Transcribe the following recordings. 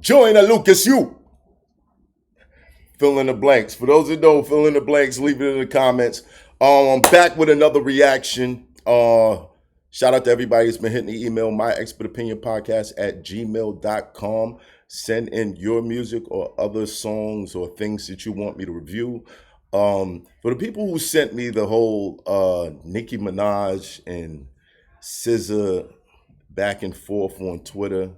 Joyner Lucas, you. Fill in the blanks. For those that don't fill in the blanks, leave it in the comments. I'm back with another reaction. Shout out to everybody that's been hitting the email, MyExpertOpinionPodcast at gmail.com. Send in your music or other songs or things that you want me to review. For the people who sent me the whole Nicki Minaj and SZA back and forth on Twitter,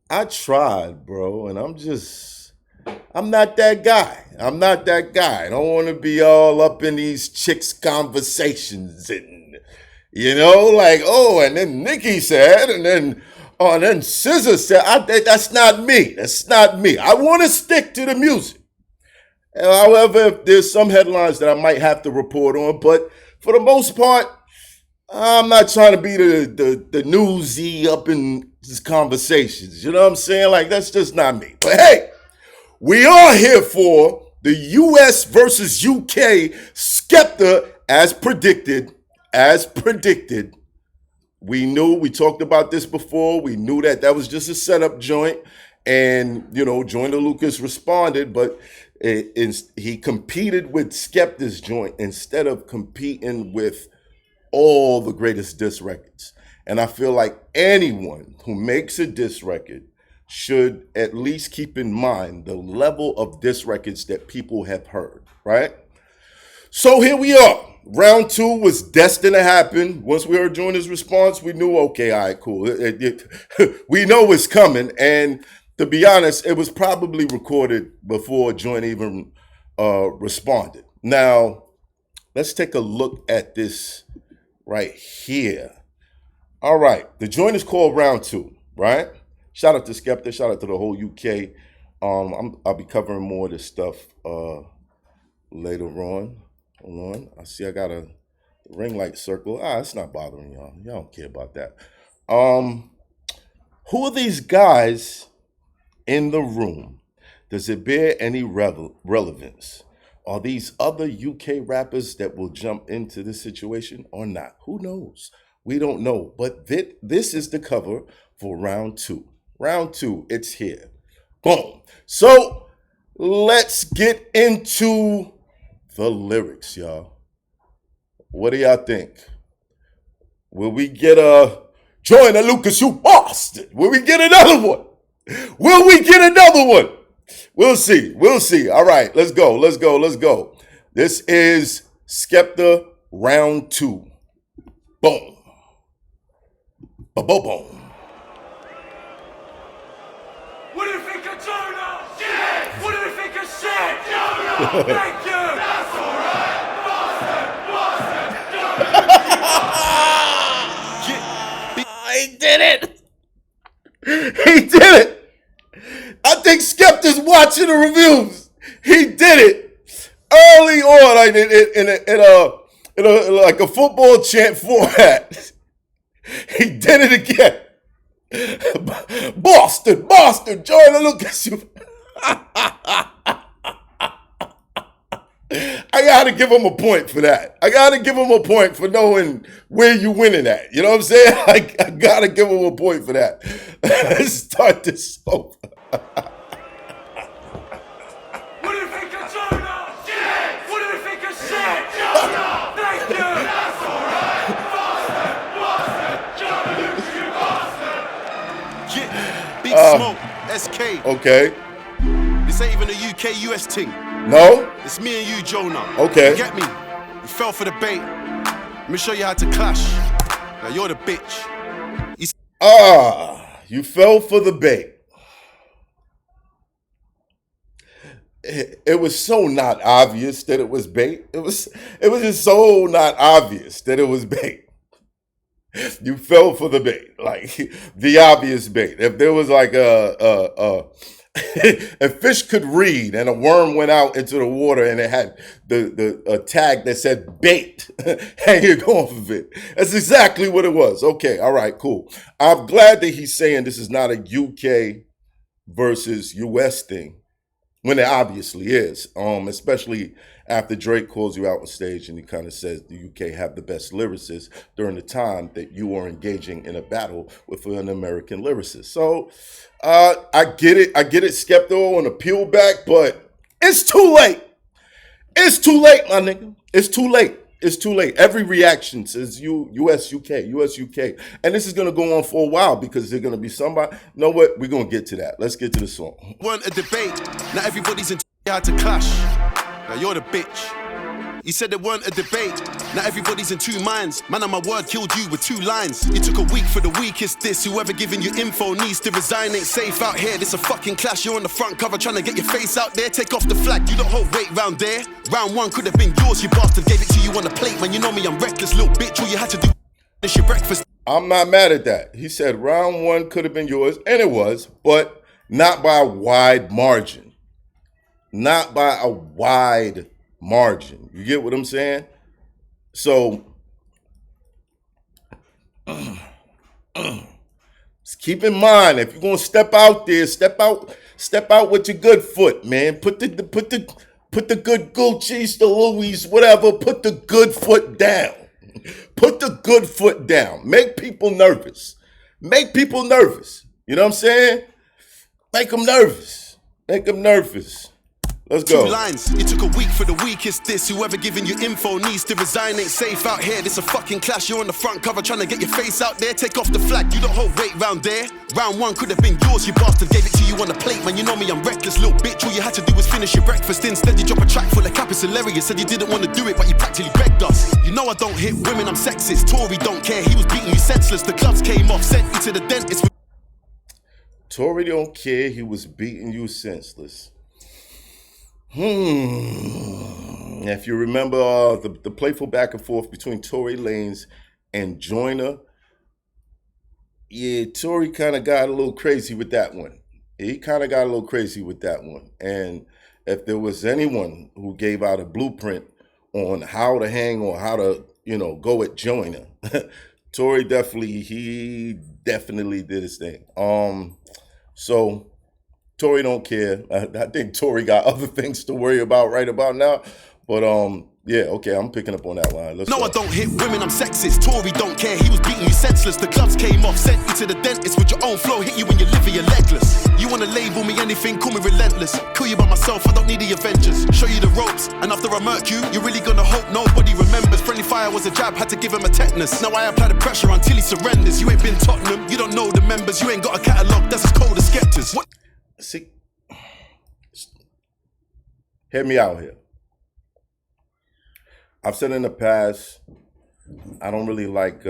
I tried, bro, and I'm not that guy. I'm not that guy. I don't want to be all up in these chicks' conversations and, like, oh, and then Nicki said, and then SZA said. That's not me. That's not me. I want to stick to the music. However, there's some headlines that I might have to report on, but for the most part, I'm not trying to be the newsy up in these conversations. You know what I'm saying? Like, that's just not me. But hey, we are here for the US versus UK Skepta as predicted. We talked about this before. We knew that was just a setup joint. And, Joyner Lucas responded, but he competed with Skepta's joint instead of competing with all the greatest diss records. And I feel like anyone who makes a diss record should at least keep in mind the level of diss records that people have heard, right? So here we are. Round two was destined to happen. Once we heard Joyner's response, we knew, okay, all right, cool. We know it's coming. And to be honest, it was probably recorded before Joyner even responded. Now, let's take a look at this right here. All right, the joint is called Round Two, right? Shout out to Skepta, shout out to the whole UK. I'll be covering more of this stuff later on. Hold on, I see I got a ring light circle. It's not bothering y'all. Y'all don't care about that. Who are these guys in the room? Does it bear any relevance? Are these other UK rappers that will jump into this situation or not? Who knows? We don't know. But this is the cover for round two. Round two, it's here. Boom. So let's get into the lyrics, y'all. What do y'all think? Will we get a Joyner Lucas, you bastard? Will we get another one? Will we get another one? We'll see. We'll see. All right, let's go. Let's go. Let's go. This is Skepta round two. Boom. Ba-bo-boom. What do you think of Joyner? Yes! What do you think of shit? Joyner! Thank you! That's alright! He did it! He did it! I think Skepta's watching the reviews. He did it early on, like in a like a football chant format. He did it again. Boston, Joyner Lucas. I gotta give him a point for that. I gotta give him a point for knowing where you winning at. You know what I'm saying? I gotta give him a point for that. Let's start this over. What do you think of Joyner? Yes! What do you think of shit? Joyner! Thank you! That's alright! Boston! Joyner Lucas, you bastard! Yeah, Big Smoke, SK. Okay. This ain't even a UK-US thing. No? It's me and you, Jonah. Okay. You get me? You fell for the bait. Let me show you how to clash. Now you're the bitch. You fell for the bait. It was so not obvious that it was bait. It was just so not obvious that it was bait. You fell for the bait, like the obvious bait. If there was like a fish could read and a worm went out into the water and it had a tag that said bait hanging off of it. That's exactly what it was. Okay, all right, cool. I'm glad that he's saying this is not a UK versus US thing. when it obviously is, especially after Drake calls you out on stage and he kind of says the UK have the best lyricists during the time that you are engaging in a battle with an American lyricist. So I get it, Skepta on the peel back, but it's too late. It's too late, my nigga. It's too late. It's too late. Every reaction says US, UK. And this is going to go on for a while because there's going to be somebody. You know what? We're going to get to that. Let's get to the song. Weren't a debate. Now everybody's in had to clash. Now you're the bitch. You said there weren't a debate. Now everybody's in two minds. Man, on my word, killed you with 2 lines. You took a week for the weakest diss. Whoever giving you info needs to resign. Ain't safe out here. This a fucking clash. You're on the front cover trying to get your face out there. Take off the flag. You don't hold weight round there. Round 1 could have been yours. You bastard gave it to you on the plate. Man, you know me, I'm reckless, little bitch. All you had to do is your breakfast. I'm not mad at that. He said round 1 could have been yours, and it was, but not by a wide margin. Not by a wide margin. You get what I'm saying? So just keep in mind, if you're gonna step out there, step out with your good foot, man. Put the good Gucci's, the Louis, whatever. Put the good foot down. Put the good foot down. Make people nervous. Make people nervous. You know what I'm saying? Make them nervous. Make them nervous. Let's go. 2 lines. You took a week for the weakest diss. Whoever giving you info needs to resign. Ain't safe out here. This a fucking clash. You're on the front cover trying to get your face out there. Take off the flag. You don't hold weight round there. Round 1 could have been yours. You bastard gave it to you on the plate. Man, you know me, I'm reckless, little bitch. All you had to do was finish your breakfast. Instead, you drop a track full of cap. It's hilarious. Said you didn't want to do it, but you practically begged us. You know I don't hit women, I'm sexist. Tory don't care. He was beating you senseless. The gloves came off. Sent you to the dentist. Tory don't care. He was beating you senseless. If you remember the playful back and forth between Tory Lanez and Joyner, yeah, Tory kind of got a little crazy with that one. And if there was anyone who gave out a blueprint on how to hang or how to, go at Joyner, Tory definitely did his thing. So Tory don't care. I think Tory got other things to worry about right about now. But yeah, okay, I'm picking up on that line. Let's go. I don't hit women, I'm sexist. Tory don't care, he was beating you senseless. The gloves came off, sent you to the dentist with your own flow. Hit you when you're living, you're legless. You wanna label me anything, call me relentless. Kill you by myself, I don't need the Avengers. Show you the ropes, and after I murk you, you're really gonna hope nobody remembers. Friendly fire was a jab, had to give him a tetanus. Now I apply the pressure until he surrenders. You ain't been Tottenham, you don't know the members. You ain't got a catalogue that's as cold as Skepta's. What? See, hear me out here. I've said in the past, I don't really like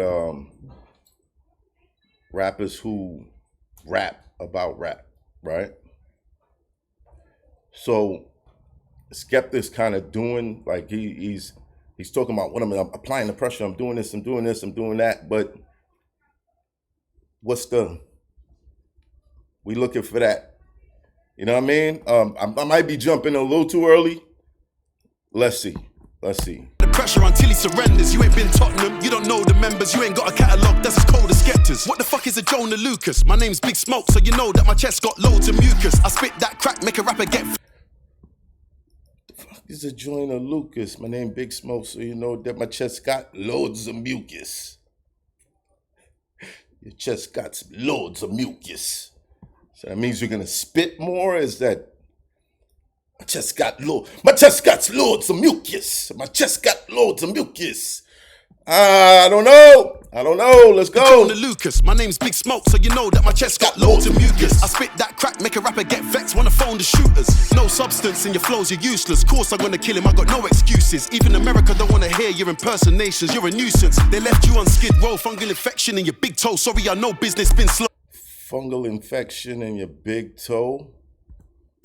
rappers who rap about rap, right? So Skepta's kind of doing, like he's talking about what I'm applying the pressure, I'm doing this, I'm doing that, but we looking for that. You know what I mean? I might be jumping a little too early. Let's see. The pressure until he surrenders. You ain't been Tottenham, you don't know the members. You ain't got a catalogue that's as cold as Skepta's. What the fuck is a Joyner Lucas? My name's Big Smoke, so you know that my chest got loads of mucus. I spit that crack, make a rapper get. The fuck is a Joyner Lucas? My name Big Smoke, so you know that my chest got loads of mucus. Your chest got loads of mucus. So that means you're gonna spit more? Is that my chest got loads of mucus. My chest got loads of mucus. I don't know. Let's go. Joyner Lucas, my name's Big Smoke, so you know that my chest got loads of mucus. I spit that crack, make a rapper get vexed, wanna phone the shooters. No substance in your flows, you're useless. Course I'm gonna kill him, I got no excuses. Even America don't wanna hear your impersonations. You're a nuisance. They left you on skid row, fungal infection in your big toe. Sorry, I know business been slow. Fungal infection in your big toe.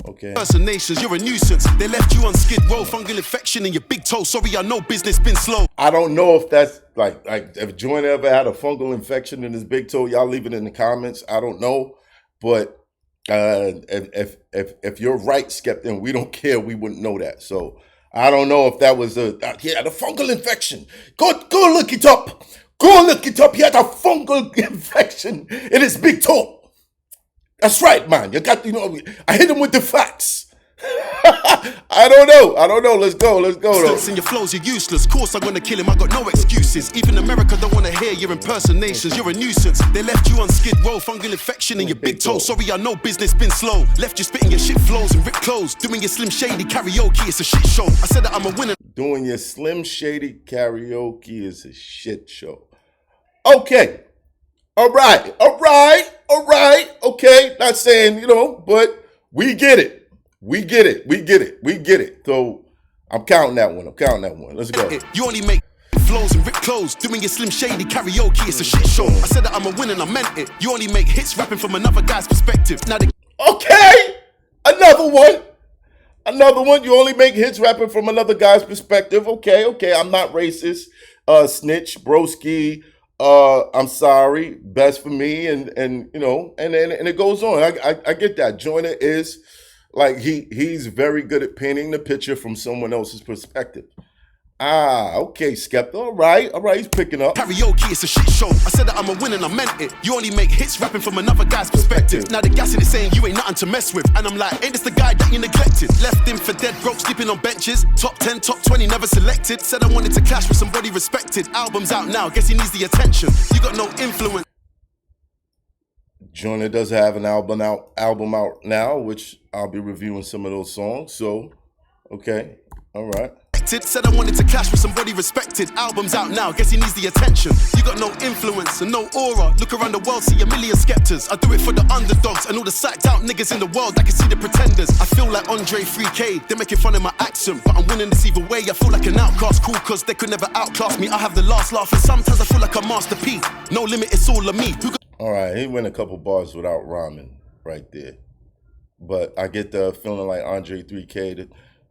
Okay. Impersonations, you're a nuisance. They left you on skid row, fungal infection in your big toe. Sorry, I know business been slow. I don't know if that's like if Joyner ever had a fungal infection in his big toe. Y'all leave it in the comments. I don't know, but if you're right, Skepta, and we don't care, we wouldn't know that. So I don't know if that was the fungal infection. Go look it up. He had a fungal infection in his big toe. That's right, man. I hit him with the facts. I don't know. Let's go though. And your flows, you're useless. Course, I'm gonna kill him. I got no excuses. Even America don't wanna hear your impersonations. You're a nuisance. They left you on skid row, fungal infection in your big toe. Sorry, I know business been slow. Left you spitting your shit flows and ripped clothes. Doing your Slim Shady karaoke, it's a shit show. I said that I'm a winner. Doing your Slim Shady karaoke is a shit show. Okay. All right. Okay. Not saying, but we get it. We get it. So I'm counting that one. Let's go. You only make flows and rip clothes. Doing your Slim Shady karaoke, it's a shit show. I said that I'm a winner and I meant it. You only make hits rapping from another guy's perspective. Now Okay. Another one. You only make hits rapping from another guy's perspective. Okay. I'm not racist. Snitch, broski. I'm sorry. Best for me. And it goes on. I get that. Joyner is like he's very good at painting the picture from someone else's perspective. Okay, Skepta. All right, he's picking up. Karaoke, it's a shit show. I said that I'm a winner and I meant it. You only make hits rapping from another guy's perspective. Now the gas in it saying you ain't nothing to mess with. And I'm like, ain't this the guy that you neglected? Left him for dead broke, sleeping on benches. Top 10, top 20, never selected. Said I wanted to clash with somebody respected. Album's out now, guess he needs the attention. You got no influence. Joyner does have an album out now, which I'll be reviewing some of those songs. So, okay, all right. Said I wanted to clash with somebody respected. Album's out now, guess he needs the attention. You got no influence and no aura. Look around the world, see a million Skeptas. I do it for the underdogs and all the psyched out niggas in the world. I can see the pretenders. I feel like Andre 3K. They're making fun of my accent, but I'm winning this either way. I feel like an outcast, cool, cause they could never outclass me. I have the last laugh, and sometimes I feel like a masterpiece. No limit, it's all of me. All right, he went a couple bars without rhyming right there. But I get the feeling like Andre 3K,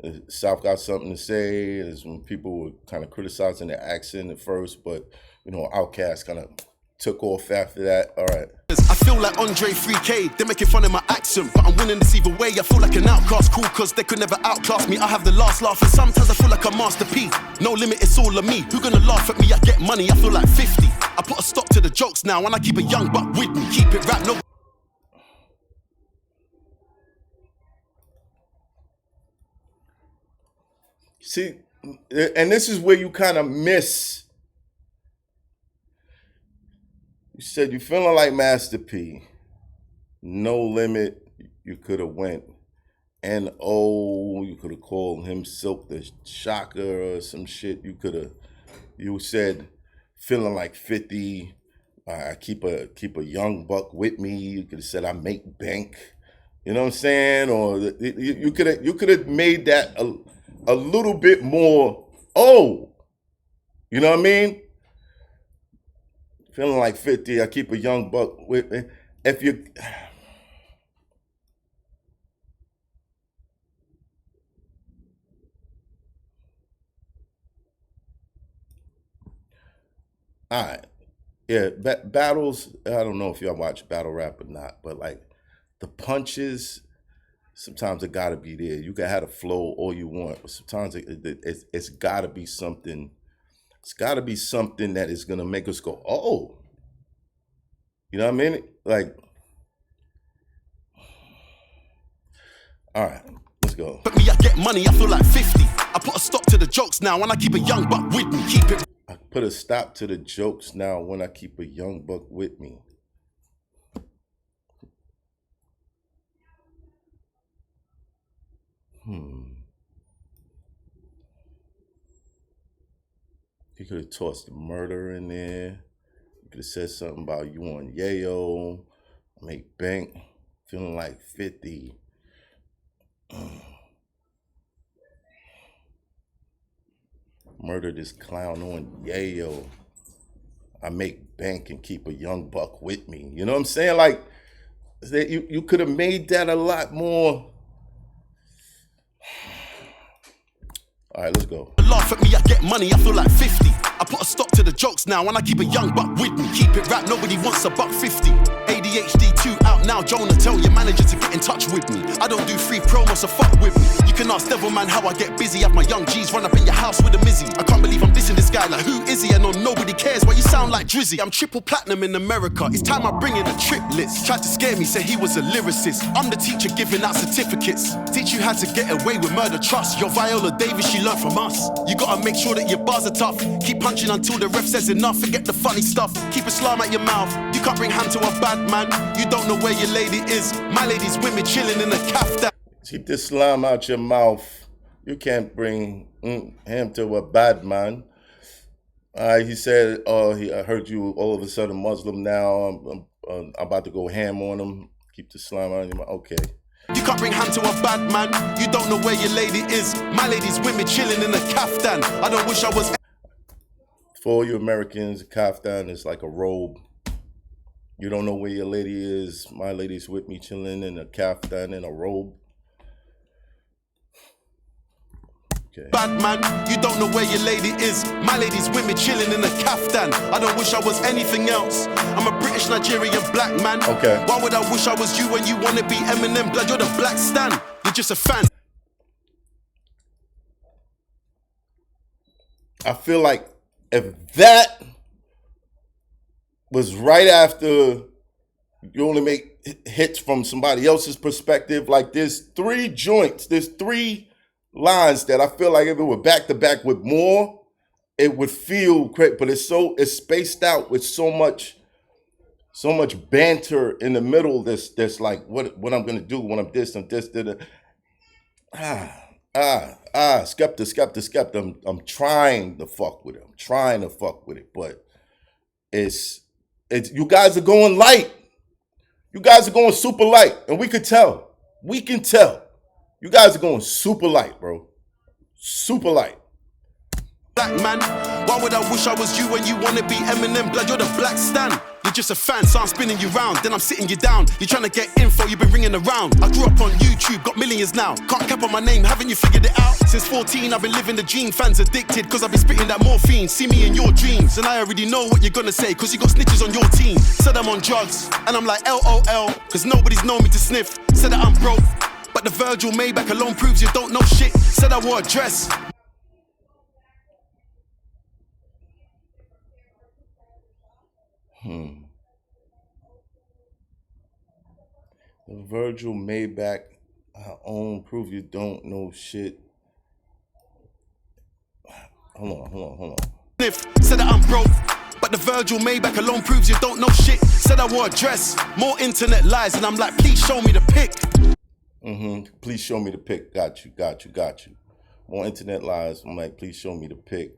the South got something to say. Is when people were kind of criticizing the accent at first, but, Outkast kind of took off after that. All right. I feel like Andre 3K. They're making fun of my accent, but I'm winning this either way. I feel like an outcast, cool, cause they could never outclass me. I have the last laugh, and sometimes I feel like a masterpiece. No limit, it's all of me. Who gonna laugh at me? I get money, I feel like 50. I put a stop to the jokes now, and I keep a young buck with me. Keep it rap, no. See, and this is where you kind of miss. You said you're feeling like Master P. No limit, you could have went. N.O., you could have called him Silk the Shocker or some shit. You said feeling like 50. I keep a young buck with me. You could have said I make bank. You know what I'm saying? Or you could have made that a little bit more. You know what I mean? Feeling like 50. I keep a young buck with me. If you. All right. Yeah, battles, I don't know if y'all watch battle rap or not, but like the punches, sometimes it gotta be there. You can have a flow all you want, but sometimes it's gotta be something. It's gotta be something that is gonna make us go, oh. You know what I mean? Like, all right, let's go. But me, I get money, I feel like 50. I put a stop to the jokes now, and I keep a young buck with me. Keep it. I put a stop to the jokes now when I keep a young buck with me. You could have tossed the murder in there. You could have said something about you on Yayo, make bank, feeling like 50. Murder this clown on Yayo. I make bank and keep a young buck with me. You know what I'm saying? Like, you could have made that a lot more. All right, let's go. Laugh at me, I get money, I feel like 50. I put a stop to the jokes now, and I keep a young buck with me. Keep it rap, nobody wants a buck 50. ADHD 2 out now, Joyner, tell your manager to get in touch with me. I don't do free promos, so fuck with me. You can ask Devilman how I get busy. Have my young G's run up in your house with a Mizzy. I can't believe I'm dissing this guy, like who is he? I know nobody cares, why you sound like Drizzy. I'm triple platinum in America, it's time I bring in a triplets. Tried to scare me, said he was a lyricist. I'm the teacher giving out certificates. Teach you how to get away with murder, trust. Your Viola Davis, she learned from us. You gotta make sure that your bars are tough. Keep punching until the ref says enough. Forget the funny stuff, keep Islam at your mouth. You can't bring ham to a bad man. You don't know where your lady is. My lady's with me chilling in a kaftan. Keep the slime out your mouth. You can't bring him to a bad man. He said, I heard you all of a sudden Muslim now. I'm about to go ham on him. Keep the slime out your mouth. Okay. You can't bring ham to a bad man. You don't know where your lady is. My lady's with me chilling in a kaftan. I don't wish I was. For all you Americans, kaftan is like a robe. You don't know where your lady is. My lady's with me chilling in a kaftan and a robe. Okay. Bad man, you don't know where your lady is. My lady's with me chilling in a kaftan. I don't wish I was anything else. I'm a British Nigerian black man. Okay. Why would I wish I was you when you wanna be Eminem? Blood, you're the black stan. You're just a fan. I feel like if that was right after you only make hits from somebody else's perspective, like there's three lines that I feel like if it were back to back with more, it would feel great. But it's spaced out with so much banter in the middle. That's like what I'm gonna do when I'm this. Skepta. I'm trying to fuck with it. But it's you guys are going light. You guys are going super light, and we can tell. You guys are going super light, bro. Super light. Black man, why would I wish I was you when you wanna be Eminem? Blood, you're the black stan. You're just a fan, so I'm spinning you round, then I'm sitting you down. You're trying to get info, you've been ringing around. I grew up on YouTube, got millions now. Can't cap on my name, haven't you figured it out? Since 14, I've been living the dream. Fans addicted, cause I've been spitting that morphine. See me in your dreams, and I already know what you're gonna say, cause you got snitches on your team. Said I'm on drugs, and I'm like LOL, cause nobody's known me to sniff. Said that I'm broke, but the Virgil Maybach alone proves you don't know shit. Said I wore a dress. The Virgil Maybach, our own proof you don't know shit. Hold on. Said that I'm broke, but the Virgil Maybach alone proves you don't know shit. Said I wore a dress, more internet lies, and I'm like, please show me the pic. Please show me the pic. Got you. More internet lies. I'm like, please show me the pic.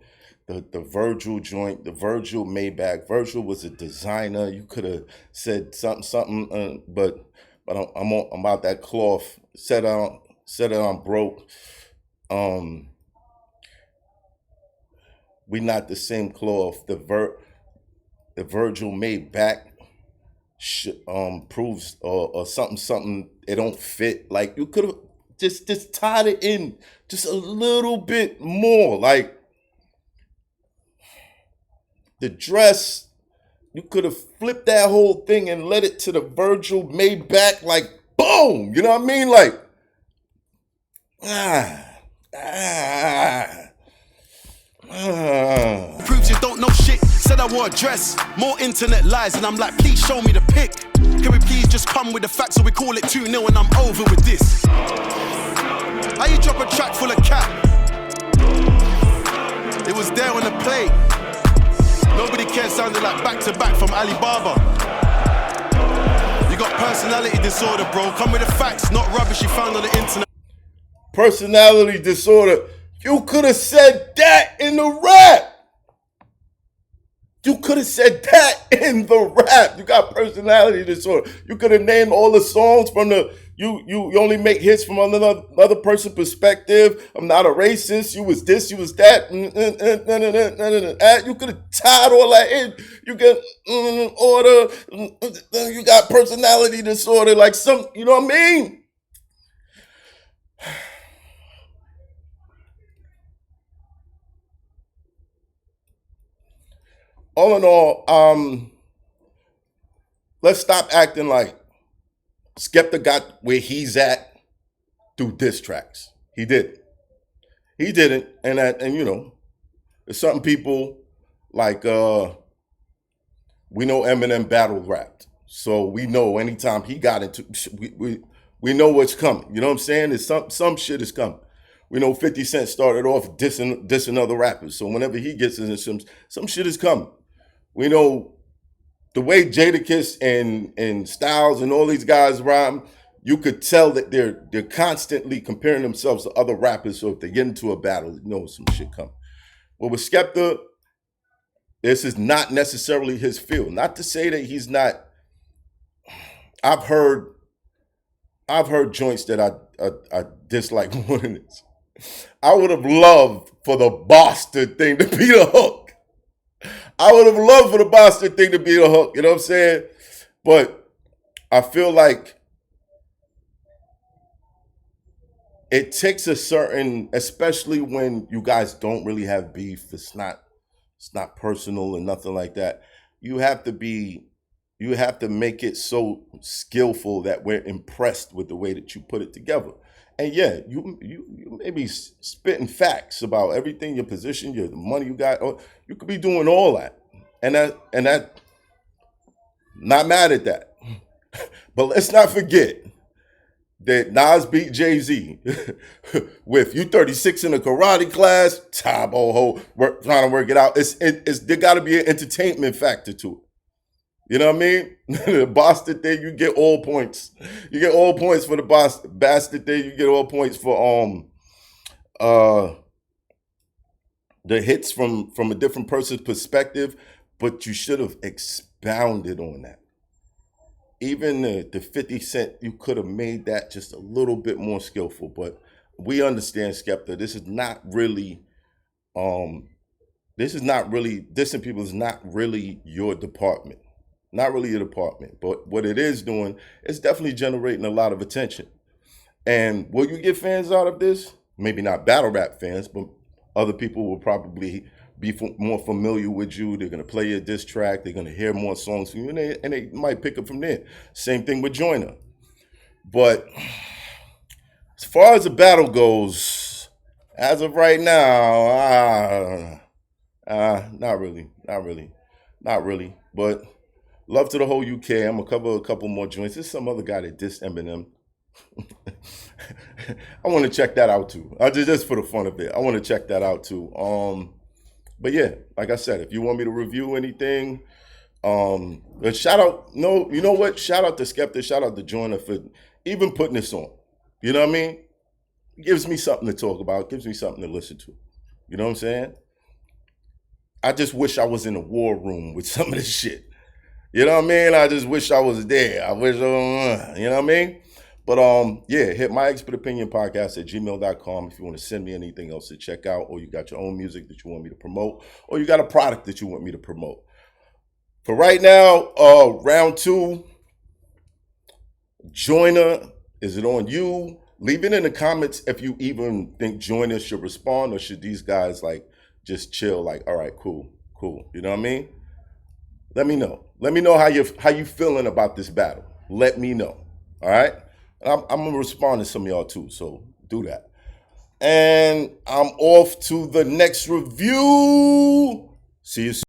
The Virgil joint, the Virgil Maybach. Virgil was a designer. You could have said something, but I'm about that cloth. Said I'm broke. We not the same cloth. The Virgil Maybach proves or something. It don't fit. Like you could have just tied it in just a little bit more. Like the dress, you could have flipped that whole thing and led it to the Virgil Maybach, like boom. You know what I mean? Like Proves you don't know shit. Said I wore a dress, more internet lies, and I'm like, please show me the pic. Can we please just come with the facts so we call it 2-0 and I'm over with this? How you drop a track full of cap? It was there on the plate. Nobody cares sounded like back to back from Alibaba. You got personality disorder, bro. Come with the facts, not rubbish you found on the internet. Personality disorder. You could have said that in the rap. You could have said that in the rap. You got personality disorder. You could have named all the songs from the you only make hits from another person's perspective. I'm not a racist. You was this, you was that. You could have tied all that in. You get order. You got personality disorder. Like some, you know what I mean? All in all, let's stop acting like Skepta got where he's at through diss tracks. He did. He didn't. And you know, there's certain people like we know Eminem battle rapped. So we know anytime he got into we know what's coming. You know what I'm saying? There's some shit is coming. We know 50 Cent started off dissing other rappers. So whenever he gets into some shit is coming. We know the way Jadakiss and Styles and all these guys rhyme, you could tell that they're constantly comparing themselves to other rappers. So if they get into a battle, you know some shit coming. But with Skepta, this is not necessarily his field. Not to say that he's not. I've heard joints that I dislike more than this. I would have loved for the bastard thing to be the hook. I would have loved for the bastard thing to be the hook. You know what I'm saying? But I feel like it takes a certain, especially when you guys don't really have beef. It's not personal and nothing like that. You have to make it so skillful that we're impressed with the way that you put it together. And yeah, you may be spitting facts about everything, your position, the money you got, or you could be doing all that. And that not mad at that. But let's not forget that Nas beat Jay-Z with you 36 in a karate class, Tabo trying to work it out. It's there got to be an entertainment factor to it. You know what I mean? The bastard thing, you get all points. You get all points for the bastard thing. You get all points for the hits from a different person's perspective. But you should have expounded on that. Even the 50 Cent, you could have made that just a little bit more skillful. But we understand, Skepta, this is not really dissing people is not really your department. Not really your department. But what it is doing, it's definitely generating a lot of attention. And will you get fans out of this? Maybe not battle rap fans, but other people will probably be more familiar with you. They're going to play your diss track. They're going to hear more songs from you, and they might pick up from there. Same thing with Joyner. But as far as the battle goes, as of right now, not really. But love to the whole UK. I'm going to cover a couple more joints. There's some other guy that dissed Eminem. I want to check that out too. Just for the fun of it. I want to check that out too. But yeah, like I said, if you want me to review anything, but shout out, no, you know what? Shout out to Skepta, shout out to Joyner for even putting this on. You know what I mean? It gives me something to talk about, gives me something to listen to. You know what I'm saying? I just wish I was in a war room with some of this shit. You know what I mean? I just wish I was there. I wish, you know what I mean? But yeah, hit MyExpertOpinionPodcast at gmail.com if you want to send me anything else to check out, or you got your own music that you want me to promote, or you got a product that you want me to promote. For right now, round 2, Joyner, is it on you? Leave it in the comments if you even think Joyner should respond, or should these guys like just chill, like, all right, cool. You know what I mean? Let me know. Let me know how you feeling about this battle. Let me know. All right? I'm going to respond to some of y'all too, so do that. And I'm off to the next review. See you soon.